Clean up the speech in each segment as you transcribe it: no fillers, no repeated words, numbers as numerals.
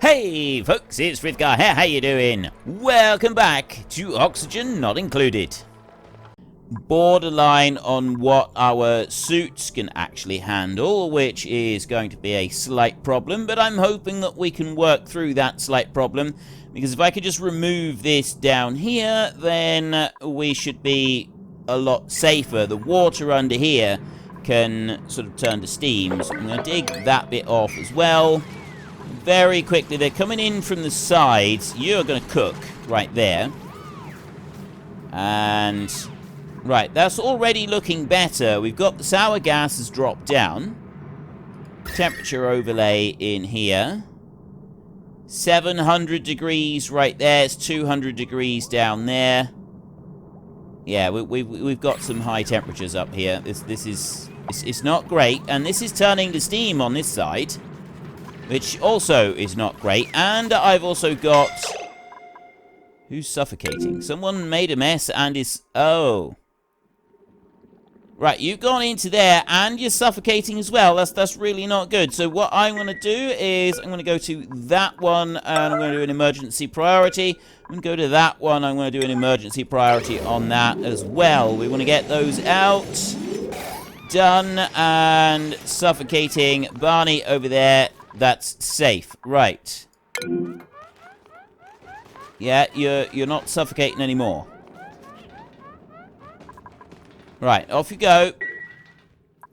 Hey folks, it's Frithgar here, how you doing? Welcome back to Oxygen Not Included. Borderline on what our suits can actually handle, which is going to be a slight problem, but I'm hoping that we can work through that slight problem, because if I could just remove this down here, then we should be a lot safer. The water under here can sort of turn to steam, so I'm going to dig that bit off as well. Very quickly, they're coming in from the sides. You're going to cook right there. And, right, that's already looking better. We've got the sour gas has dropped down. Temperature overlay in here. 700 degrees right there. It's 200 degrees down there. Yeah, we've got some high temperatures up here. It's not great. And this is turning to steam on this side, which also is not great. And I've also got... Who's suffocating? Someone made a mess and is... Oh. Right, you've gone into there and you're suffocating as well. That's really not good. So what I'm going to do is I'm going to go to that one and I'm going to do an emergency priority. I'm going to go to that one. I'm going to do an emergency priority on that as well. We want to get those out. Done. And suffocating. Barney over there. That's safe. Right. Yeah, you're not suffocating anymore. Right, off you go.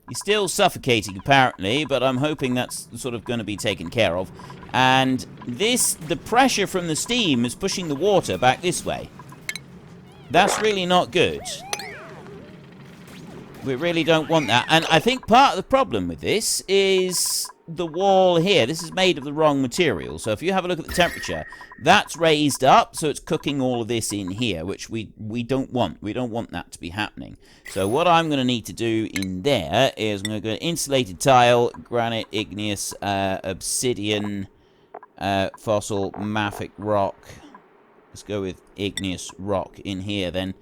You're still suffocating, apparently, but I'm hoping that's sort of going to be taken care of. And the pressure from the steam is pushing the water back this way. That's really not good. We really don't want that. And I think part of the problem with this is the wall here. This is made of the wrong material. So if you have a look at the temperature, that's raised up, so it's cooking all of this in here, which we don't want. We don't want that to be happening. So what I'm going to need to do in there is I'm going to go insulated tile, granite, igneous, obsidian, fossil, mafic rock. Let's go with igneous rock in here then.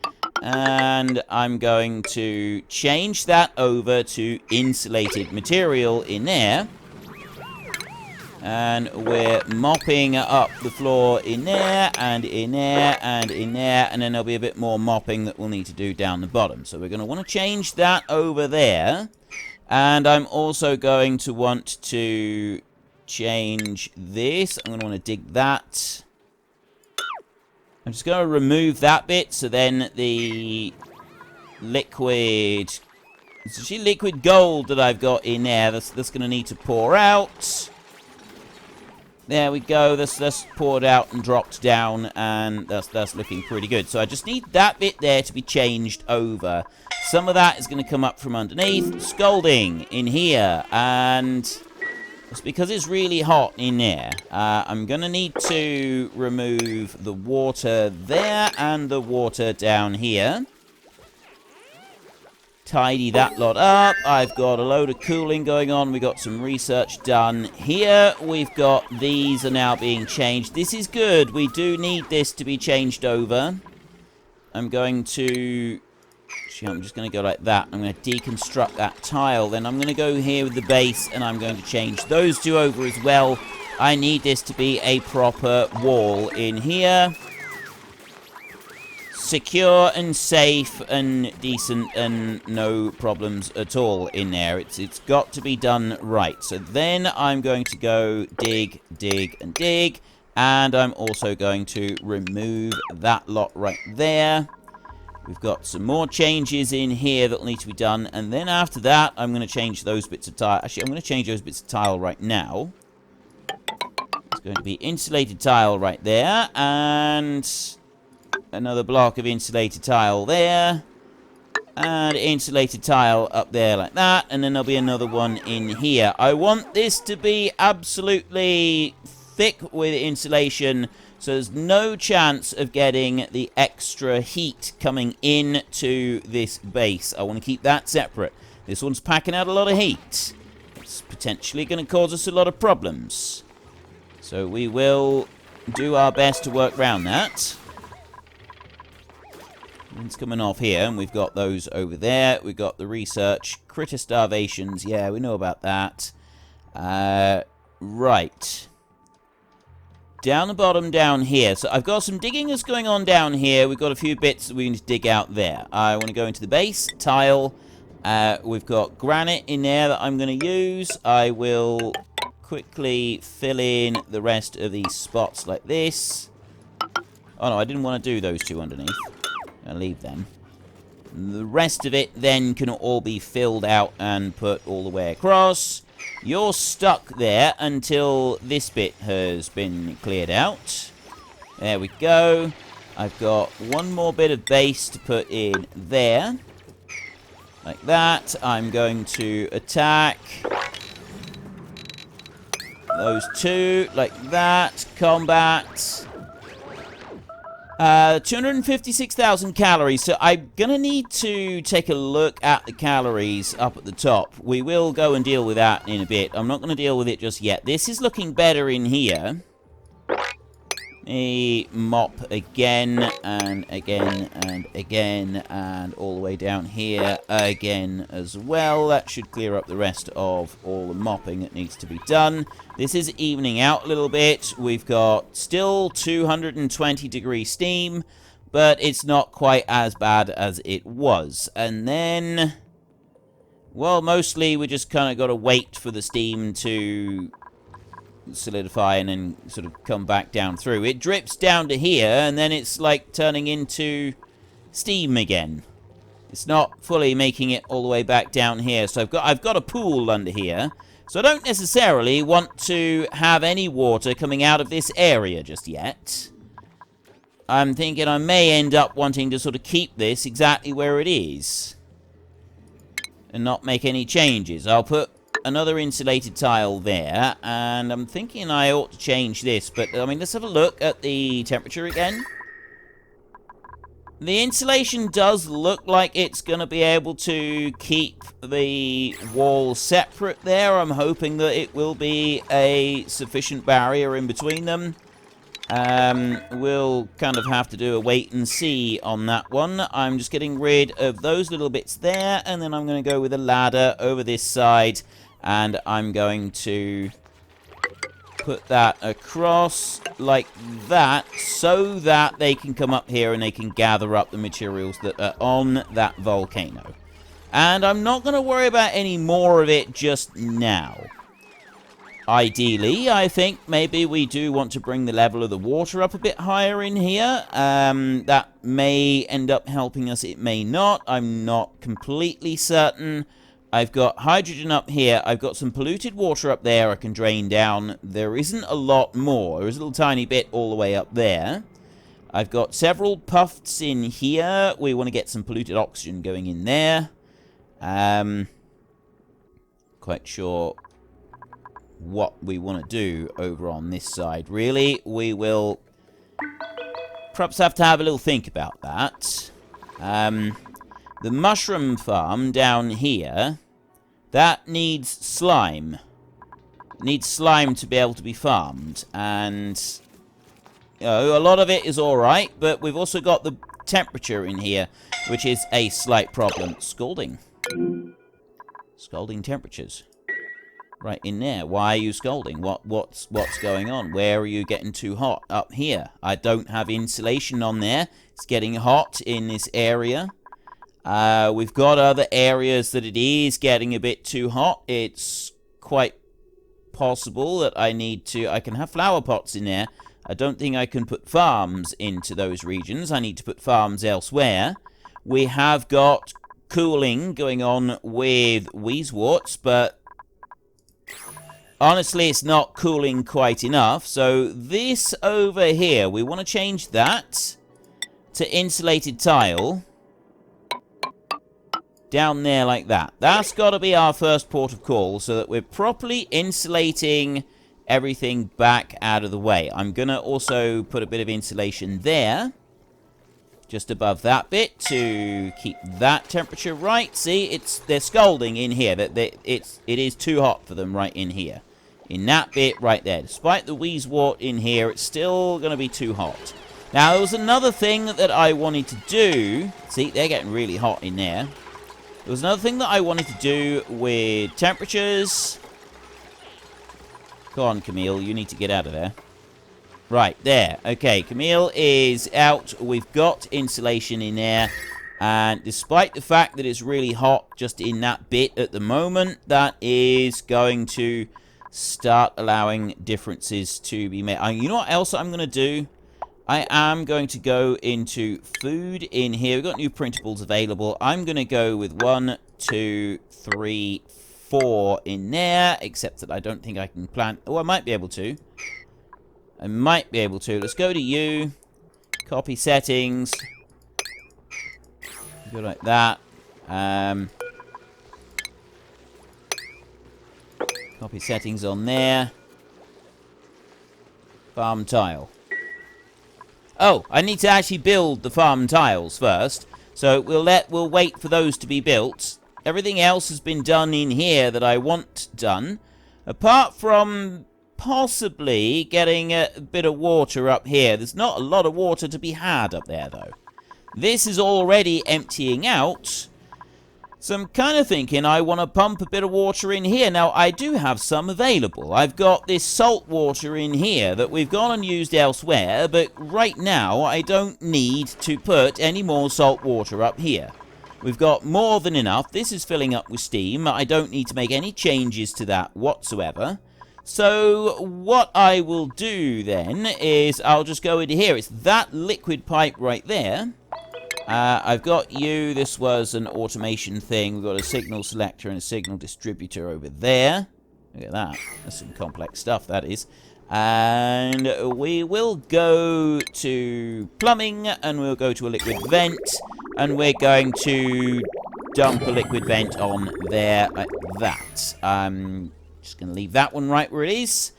And I'm going to change that over to insulated material in there. And we're mopping up the floor in there, and in there, and in there. And then there'll be a bit more mopping that we'll need to do down the bottom. So we're going to want to change that over there. And I'm also going to want to change this. I'm going to want to dig that. I'm just going to remove that bit, so then the liquid... It's actually liquid gold that I've got in there. That's going to need to pour out. There we go. That's poured out and dropped down, and that's looking pretty good. So I just need that bit there to be changed over. Some of that is going to come up from underneath. Scalding in here, and it's because it's really hot in there. I'm going to need to remove the water there and the water down here. Tidy that lot up. I've got a load of cooling going on. We've got some research done here. We've got these are now being changed. This is good. We do need this to be changed over. I'm going to... I'm just going to go like that. I'm going to deconstruct that tile. Then I'm going to go here with the base, and I'm going to change those two over as well. I need this to be a proper wall in here. Secure and safe and decent and no problems at all in there. It's got to be done right. So then I'm going to go dig, dig, and dig. And I'm also going to remove that lot right there. We've got some more changes in here that will need to be done. And then after that, I'm going to change those bits of tile. Actually, I'm going to change those bits of tile right now. It's going to be insulated tile right there. And another block of insulated tile there. And insulated tile up there like that. And then there'll be another one in here. I want this to be absolutely thick with insulation, so there's no chance of getting the extra heat coming into this base. I want to keep that separate. This one's packing out a lot of heat. It's potentially going to cause us a lot of problems. So we will do our best to work around that. It's coming off here, and we've got those over there. We've got the research. Critter starvations. Yeah, we know about that. Right. down the bottom down here. So I've got some digging that's going on down here. We've got a few bits that we need to dig out there. I want to go into the base, tile. We've got granite in there that I'm going to use. I will quickly fill in the rest of these spots like this. Oh no, I didn't want to do those two underneath. I'll leave them. The rest of it then can all be filled out and put all the way across. You're stuck there until this bit has been cleared out. There we go. I've got one more bit of base to put in there. Like that. I'm going to attack those two. Like that. Combat. 256,000 calories, so I'm gonna need to take a look at the calories up at the top. We will go and deal with that in a bit. I'm not gonna deal with it just yet. This is looking better in here. A mop again, and again, and again, and all the way down here again as well. That should clear up the rest of all the mopping that needs to be done. This is evening out a little bit. We've got still 220 degree steam, but it's not quite as bad as it was. And then, well, mostly we just kind of got to wait for the steam to solidify and then sort of come back down through. It drips down to here, and then it's like turning into steam again. It's not fully making it all the way back down here. So I've got a pool under here. So I don't necessarily want to have any water coming out of this area just yet. I'm thinking I may end up wanting to sort of keep this exactly where it is and not make any changes. I'll put another insulated tile there, and I'm thinking I ought to change this, but I mean, let's have a look at the temperature again. The insulation does look like it's going to be able to keep the wall separate there. I'm hoping that it will be a sufficient barrier in between them. We'll kind of have to do a wait and see on that one. I'm just getting rid of those little bits there, and then I'm going to go with a ladder over this side. And I'm going to put that across like that so that they can come up here and they can gather up the materials that are on that volcano. And I'm not going to worry about any more of it just now. Ideally, I think maybe we do want to bring the level of the water up a bit higher in here. That may end up helping us, it may not. I'm not completely certain. I've got hydrogen up here. I've got some polluted water up there I can drain down. There isn't a lot more. There's a little tiny bit all the way up there. I've got several puffs in here. We want to get some polluted oxygen going in there. Quite sure what we want to do over on this side. Really, we will perhaps have to have a little think about that. The mushroom farm down here, that needs slime. It needs slime to be able to be farmed. And, you know, a lot of it is alright, but we've also got the temperature in here, which is a slight problem. Scalding. Scalding temperatures. Right in there. Why are you scalding? What's going on? Where are you getting too hot? Up here. I don't have insulation on there. It's getting hot in this area. We've got other areas that it is getting a bit too hot. It's quite possible that I can have flower pots in there. I don't think I can put farms into those regions. I need to put farms elsewhere. We have got cooling going on with wheezeworts, but honestly, it's not cooling quite enough. So this over here, we want to change that to insulated tile. Down there like that. That's got to be our first port of call so that we're properly insulating everything back out of the way. I'm going to also put a bit of insulation there. Just above that bit to keep that temperature right. See, they're scalding in here. It is too hot for them right in here. In that bit right there. Despite the wheezewort in here, it's still going to be too hot. Now, there was another thing that I wanted to do. See, they're getting really hot in there. There was another thing that I wanted to do with temperatures. Go on, Camille. You need to get out of there. Right, there. Okay, Camille is out. We've got insulation in there. And despite the fact that it's really hot just in that bit at the moment, that is going to start allowing differences to be made. You know what else I'm going to do? I am going to go into food in here. We've got new printables available. I'm going to go with 1, 2, 3, 4 in there, except that I don't think I can plant. Oh, I might be able to. I might be able to. Let's go to you. Copy settings. Go like that. Copy settings on there. Farm tile. Oh, I need to actually build the farm tiles first. So we'll wait for those to be built. Everything else has been done in here that I want done. Apart from possibly getting a bit of water up here. There's not a lot of water to be had up there, though. This is already emptying out. So I'm kind of thinking I want to pump a bit of water in here. Now, I do have some available. I've got this salt water in here that we've gone and used elsewhere. But right now, I don't need to put any more salt water up here. We've got more than enough. This is filling up with steam. I don't need to make any changes to that whatsoever. So what I will do then is I'll just go into here. It's that liquid pipe right there. I've got you. This was an automation thing. We've got a signal selector and a signal distributor over there. Look at that. That's some complex stuff, that is. And we will go to plumbing, and we'll go to a liquid vent. And we're going to dump a liquid vent on there like that. Just going to leave that one right where it is.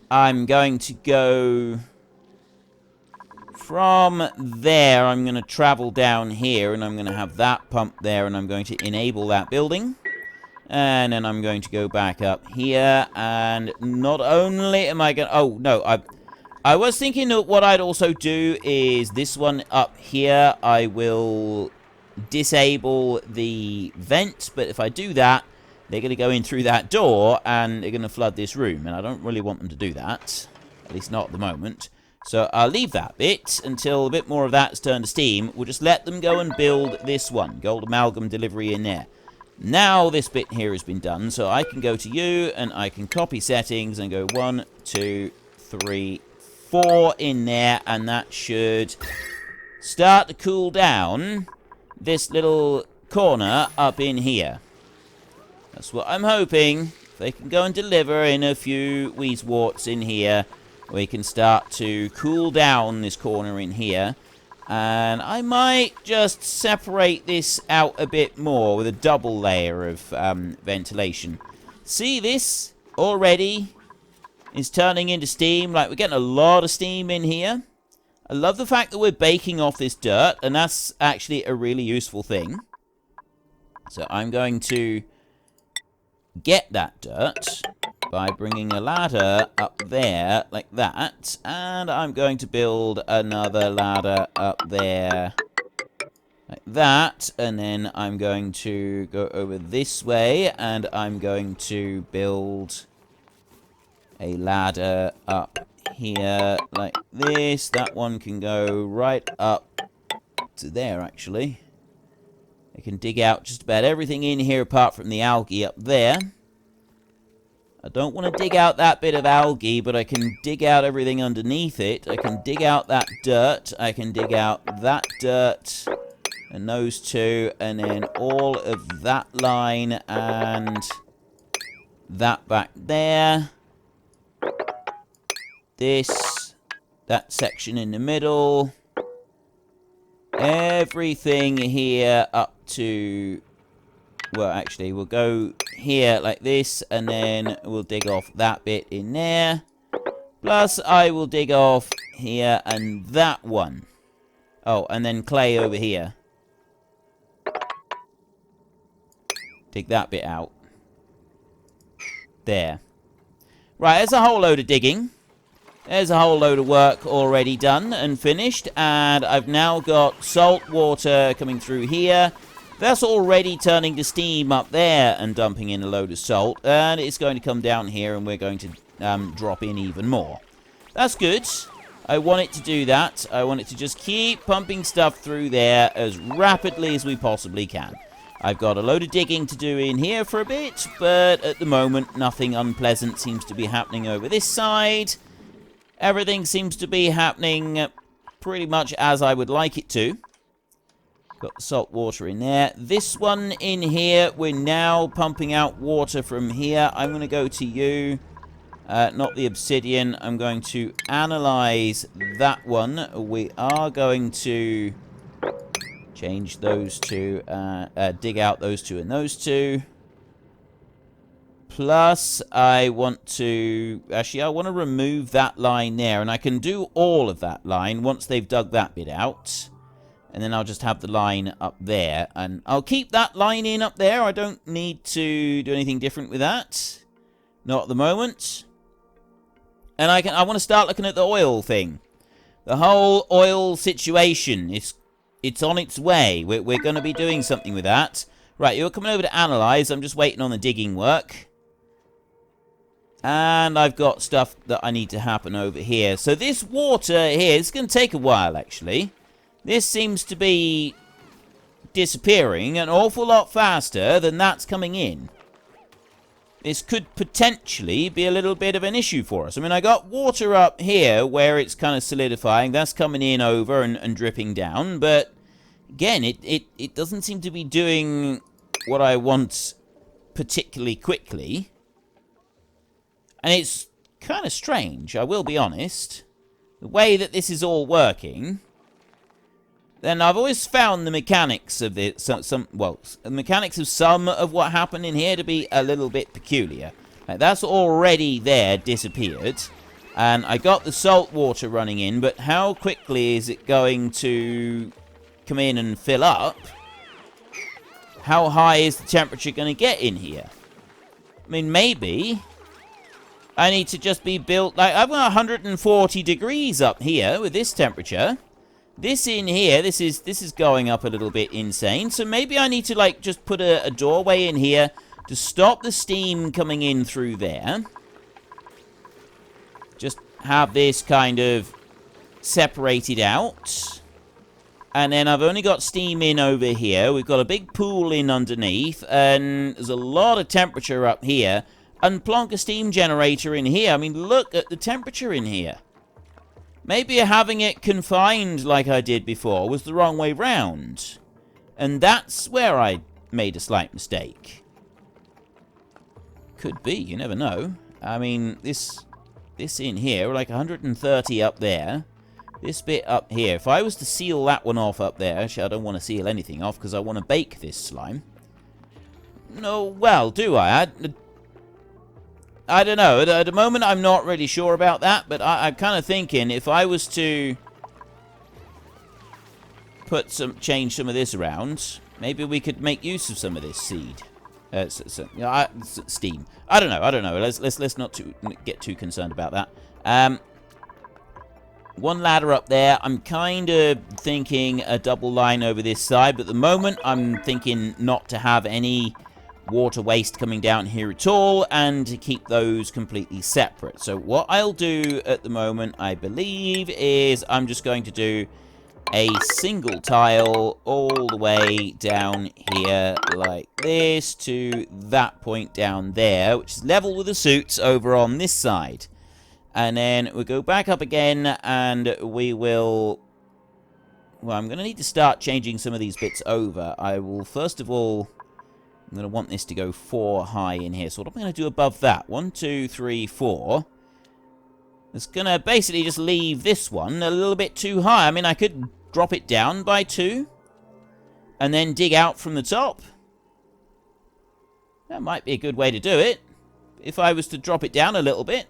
I'm going to go from there. I'm going to travel down here, and I'm going to have that pump there, and I'm going to enable that building. And then I'm going to go back up here, and not only am I going to... Oh, no, I was thinking that what I'd also do is this one up here. I will disable the vent, but if I do that, they're going to go in through that door, and they're going to flood this room. And I don't really want them to do that. At least not at the moment. So I'll leave that bit until a bit more of that's turned to steam. We'll just let them go and build this one. Gold amalgam delivery in there. Now this bit here has been done. So I can go to you, and I can copy settings and go 1, 2, 3, 4 in there. And that should start to cool down this little corner up in here. That's what I'm hoping. If they can go and deliver in a few Weezewarts in here, we can start to cool down this corner in here. And I might just separate this out a bit more with a double layer of ventilation. See, this already is turning into steam. Like, we're getting a lot of steam in here. I love the fact that we're baking off this dirt, and that's actually a really useful thing. So I'm going to get that dirt by bringing a ladder up there like that, and I'm going to build another ladder up there like that, and then I'm going to go over this way, and I'm going to build a ladder up here like this. That one can go right up to there, actually. I can dig out just about everything in here apart from the algae up there. I don't want to dig out that bit of algae, but I can dig out everything underneath it. I can dig out that dirt. I can dig out that dirt and those two, and then all of that line and that back there. This, that section in the middle. Everything here up to, well, actually, we'll go here like this, and then we'll dig off that bit in there. Plus, I will dig off here and that one. Oh, and then clay over here. Dig that bit out. There. Right, there's a whole load of digging. There's a whole load of work already done and finished, and I've now got salt water coming through here. That's already turning to steam up there and dumping in a load of salt, and it's going to come down here, and we're going to drop in even more. That's good. I want it to do that. I want it to just keep pumping stuff through there as rapidly as we possibly can. I've got a load of digging to do in here for a bit, but at the moment, nothing unpleasant seems to be happening over this side. Everything seems to be happening pretty much as I would like it to. Got the salt water in there. This one in here, we're now pumping out water from here. I'm going to go to you. Not the obsidian. I'm going to analyze that one. We are going to change those two. Dig out those two and those two. Plus, I want to... Actually, I want to remove that line there. And I can do all of that line once they've dug that bit out. And then I'll just have the line up there. And I'll keep that line in up there. I don't need to do anything different with that. Not at the moment. And I want to start looking at the oil thing. The whole oil situation. It's on its way. We're going to be doing something with that. Right, you're coming over to analyze. I'm just waiting on the digging work. And I've got stuff that I need to happen over here. So this water here, it's going to take a while, actually. This seems to be disappearing an awful lot faster than that's coming in. This could potentially be a little bit of an issue for us. I mean, I got water up here where it's kind of solidifying. That's coming in over and dripping down. But, again, it doesn't seem to be doing what I want particularly quickly. And it's kind of strange, I will be honest. The way that this is all working. Then I've always found the mechanics of the the mechanics of some of what happened in here to be a little bit peculiar. Like, that's already there, disappeared. And I got the salt water running in, but how quickly is it going to come in and fill up? How high is the temperature going to get in here? I mean, maybe I need to just be built... Like, I've got 140 degrees up here with this temperature. This in here, this is going up a little bit insane. So maybe I need to, like, just put a doorway in here to stop the steam coming in through there. Just have this kind of separated out. And then I've only got steam in over here. We've got a big pool in underneath. And there's a lot of temperature up here. And plonk a steam generator in here. I mean, look at the temperature in here. Maybe having it confined like I did before was the wrong way round. And that's where I made a slight mistake. Could be, you never know. I mean, this in here, like 130 up there. This bit up here. If I was to seal that one off up there, actually I don't want to seal anything off because I want to bake this slime. No, well, do I? I don't know. At the moment, I'm not really sure about that, but I'm kind of thinking if I was to change some of this around, maybe we could make use of some of this seed. Steam. I don't know. Let's not get too concerned about that. One ladder up there. I'm kind of thinking a double line over this side, but at the moment, I'm thinking not to have any water waste coming down here at all, and to keep those completely separate. So what I'll do at the moment, I believe, is I'm just going to do a single tile all the way down here like this to that point down there, which is level with the suits over on this side. And then we'll go back up again, and we will... Well, I'm going to need to start changing some of these bits over. I will, first of all... I'm going to want this to go 4 high in here. So what am I going to do above that? 1, 2, 3, 4. It's going to basically just leave this one a little bit too high. I mean, I could drop it down by 2. And then dig out from the top. That might be a good way to do it. If I was to drop it down a little bit.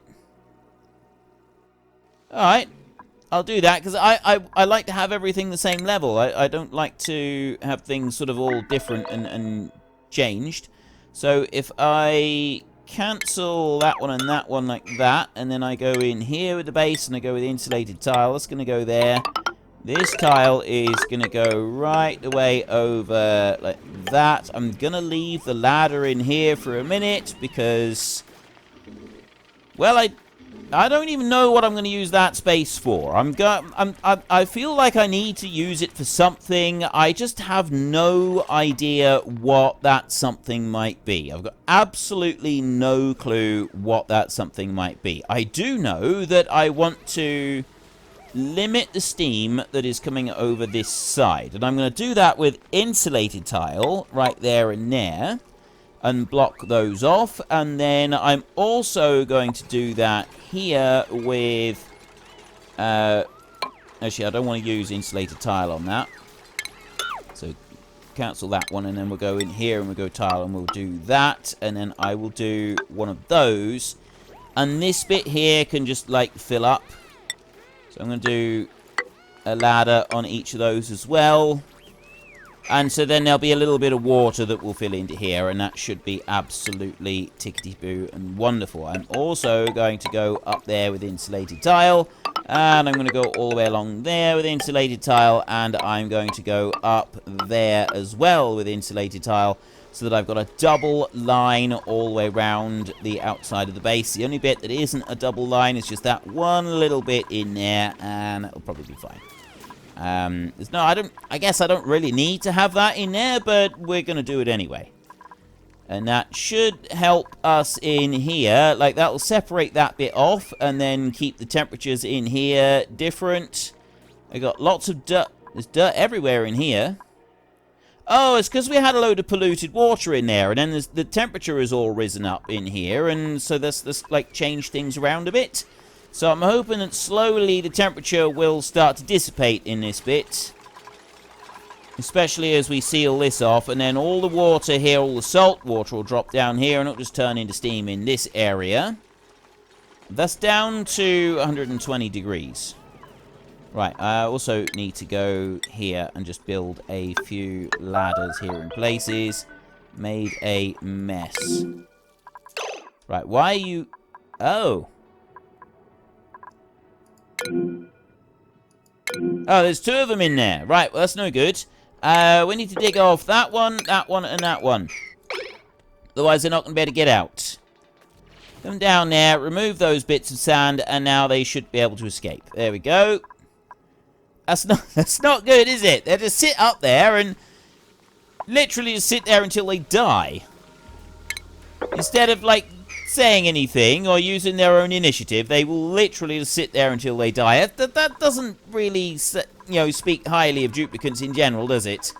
Alright. I'll do that, because I like to have everything the same level. I don't like to have things sort of all different and changed. So if I cancel that one and that one like that, and then I go in here with the base and I go with the insulated tile, that's going to go there. This tile is going to go right the way over like that. I'm going to leave the ladder in here for a minute because, well, I don't even know what I'm going to use that space for. I feel like I need to use it for something. I just have no idea what that something might be. I've got absolutely no clue what that something might be. I do know that I want to limit the steam that is coming over this side. And I'm going to do that with insulated tile right there and there. And block those off. And then I'm also going to do that here with... actually, I don't want to use insulated tile on that. So, cancel that one. And then we'll go in here and we'll go tile and we'll do that. And then I will do one of those. And this bit here can just, like, fill up. So I'm going to do a ladder on each of those as well. And so then there'll be a little bit of water that will fill into here, and that should be absolutely tickety-boo and wonderful. I'm also going to go up there with insulated tile, and I'm going to go all the way along there with insulated tile, and I'm going to go up there as well with insulated tile, so that I've got a double line all the way around the outside of the base. The only bit that isn't a double line is just that one little bit in there, and that'll probably be fine. I guess I don't really need to have that in there, but we're going to do it anyway. And that should help us in here. Like, that will separate that bit off and then keep the temperatures in here different. I got lots of dirt. There's dirt everywhere in here. Oh, it's because we had a load of polluted water in there, and then the temperature has all risen up in here, and so this like, changed things around a bit. So I'm hoping that slowly the temperature will start to dissipate in this bit. Especially as we seal this off. And then all the water here, all the salt water will drop down here. And it'll just turn into steam in this area. That's down to 120 degrees. Right, I also need to go here and just build a few ladders here in places. Made a mess. Right, why are you... Oh... Oh, there's two of them in there. Right, well, that's no good. We need to dig off that one, and that one. Otherwise, they're not going to be able to get out. Come down there, remove those bits of sand, and now they should be able to escape. There we go. That's not good, is it? They just sit up there and literally just sit there until they die. Instead of, like, saying anything or using their own initiative, they will literally just sit there until they die. That doesn't really, speak highly of duplicants in general, does it?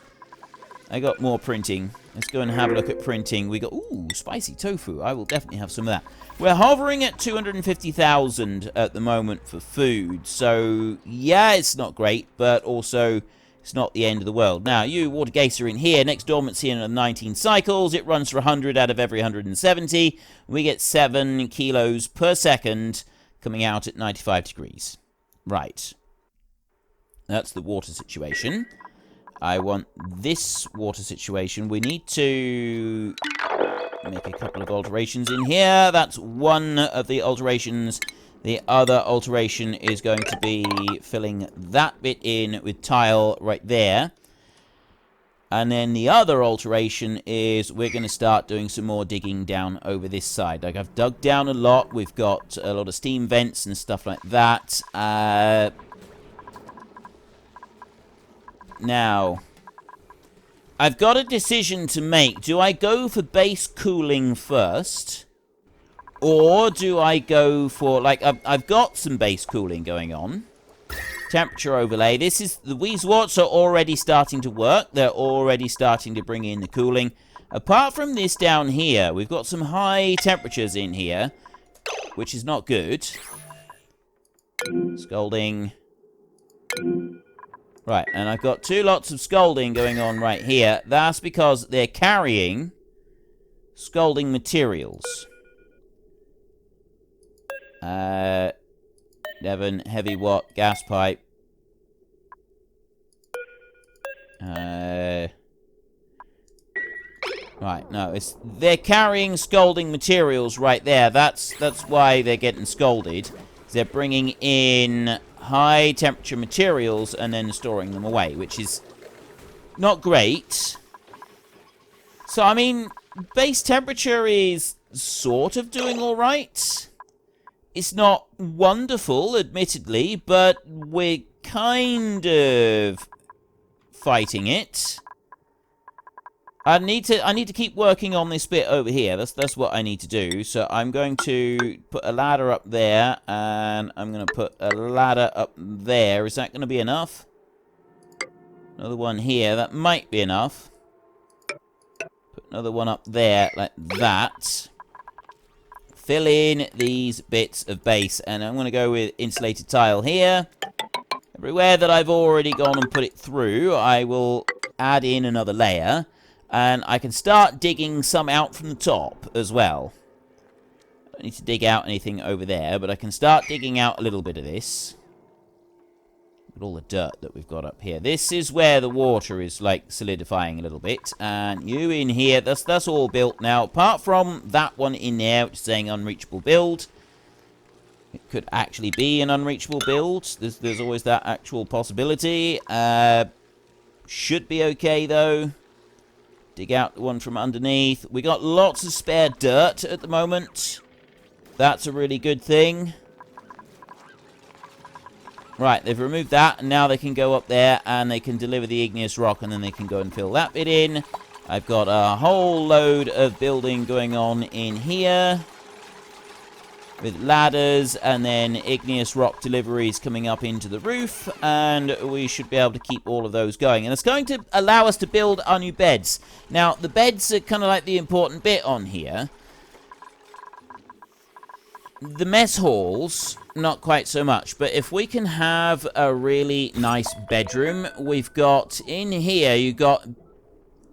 I got more printing. Let's go and have a look at printing. We got, ooh, spicy tofu. I will definitely have some of that. We're hovering at 250,000 at the moment for food. So, yeah, it's not great, but also it's not the end of the world. Now, you water gates are in here. Next dormancy in 19 cycles. It runs for 100 out of every 170. We get 7 kilos per second coming out at 95 degrees. Right. That's the water situation. I want this water situation. We need to make a couple of alterations in here. That's one of the alterations. The other alteration is going to be filling that bit in with tile right there. And then the other alteration is we're going to start doing some more digging down over this side. Like, I've dug down a lot. We've got a lot of steam vents and stuff like that. Now, I've got a decision to make. Do I go for base cooling first? Or do I go for, like, I've got some base cooling going on. Temperature overlay. These warts are already starting to work. They're already starting to bring in the cooling. Apart from this down here, we've got some high temperatures in here, which is not good. Scalding. Right, and I've got 2 lots of scalding going on right here. That's because they're carrying scalding materials. Devon, heavy watt, gas pipe. Right, no, they're carrying scalding materials right there. That's why they're getting scalded. They're bringing in high temperature materials and then storing them away, which is not great. So, I mean, base temperature is sort of doing all right. It's not wonderful, admittedly, but we're kind of fighting it. I need to keep working on this bit over here. That's what I need to do. So I'm going to put a ladder up there, and I'm going to put a ladder up there. Is that going to be enough? Another one here. That might be enough. Put another one up there like that. Fill in these bits of base, and I'm going to go with insulated tile here. Everywhere that I've already gone and put it through, I will add in another layer, and I can start digging some out from the top as well. I don't need to dig out anything over there, but I can start digging out a little bit of this. Look at all the dirt that we've got up here. This is where the water is, like, solidifying a little bit. And you in here, that's all built now. Apart from that one in there, which is saying unreachable build. It could actually be an unreachable build. There's always that actual possibility. Should be okay, though. Dig out the one from underneath. We got lots of spare dirt at the moment. That's a really good thing. Right, they've removed that, and now they can go up there, and they can deliver the igneous rock, and then they can go and fill that bit in. I've got a whole load of building going on in here, with ladders, and then igneous rock deliveries coming up into the roof, and we should be able to keep all of those going. And it's going to allow us to build our new beds. Now, the beds are kind of like the important bit on here. The mess halls, not quite so much, but if we can have a really nice bedroom, we've got in here, you've got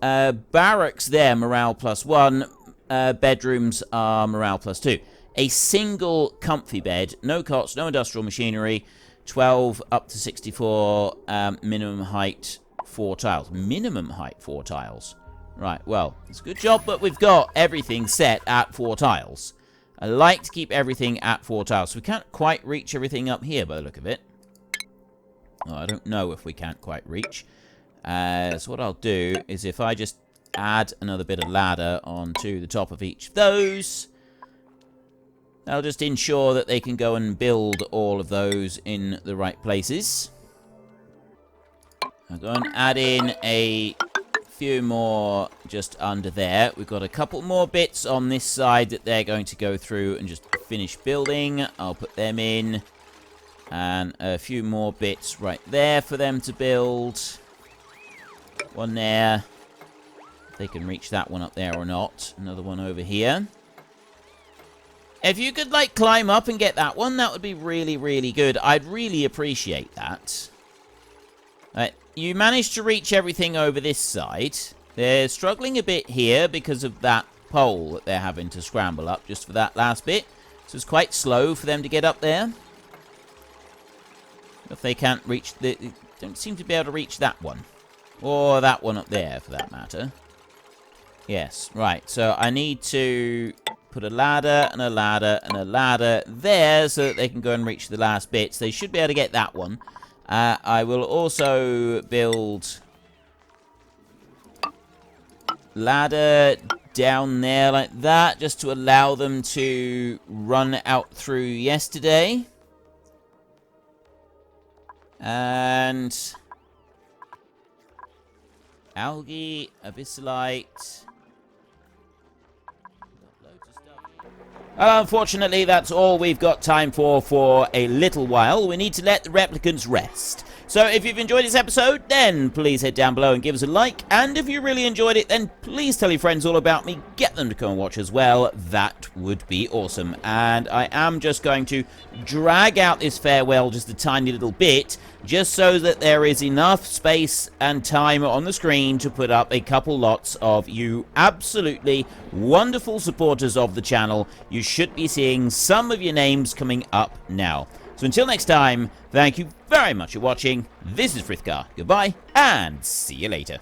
barracks there, morale +1, bedrooms are morale +2. A single comfy bed, no cots, no industrial machinery, 12 up to 64, minimum height 4 tiles. Minimum height 4 tiles. Right, well, it's a good job, but we've got everything set at 4 tiles. I like to keep everything at 4 tiles. So we can't quite reach everything up here by the look of it. Oh, I don't know if we can't quite reach. So what I'll do is if I just add another bit of ladder onto the top of each of those, that'll just ensure that they can go and build all of those in the right places. I'll go and add in a few more just under there. We've got a couple more bits on this side that they're going to go through and just finish building. I'll put them in. And a few more bits right there for them to build. One there. They can reach that one up there or not. Another one over here. If you could, like, climb up and get that one, that would be really, really good. I'd really appreciate that. Right. You managed to reach everything over this side. They're struggling a bit here because of that pole that they're having to scramble up just for that last bit. So it's quite slow for them to get up there. If they can't reach they don't seem to be able to reach that one. Or that one up there, for that matter. Yes, right. So I need to put a ladder and a ladder and a ladder there so that they can go and reach the last bits. They should be able to get that one. I will also build ladder down there like that, just to allow them to run out through yesterday. And algae, abyssalite. Unfortunately, that's all we've got time for a little while. We need to let the replicants rest. So if you've enjoyed this episode, then please head down below and give us a like. And if you really enjoyed it, then please tell your friends all about me. Get them to come and watch as well. That would be awesome. And I am just going to drag out this farewell just a tiny little bit, just so that there is enough space and time on the screen to put up a couple lots of you absolutely wonderful supporters of the channel. You should be seeing some of your names coming up now. So until next time, thank you very much for watching. This is Frithgar. Goodbye, and see you later.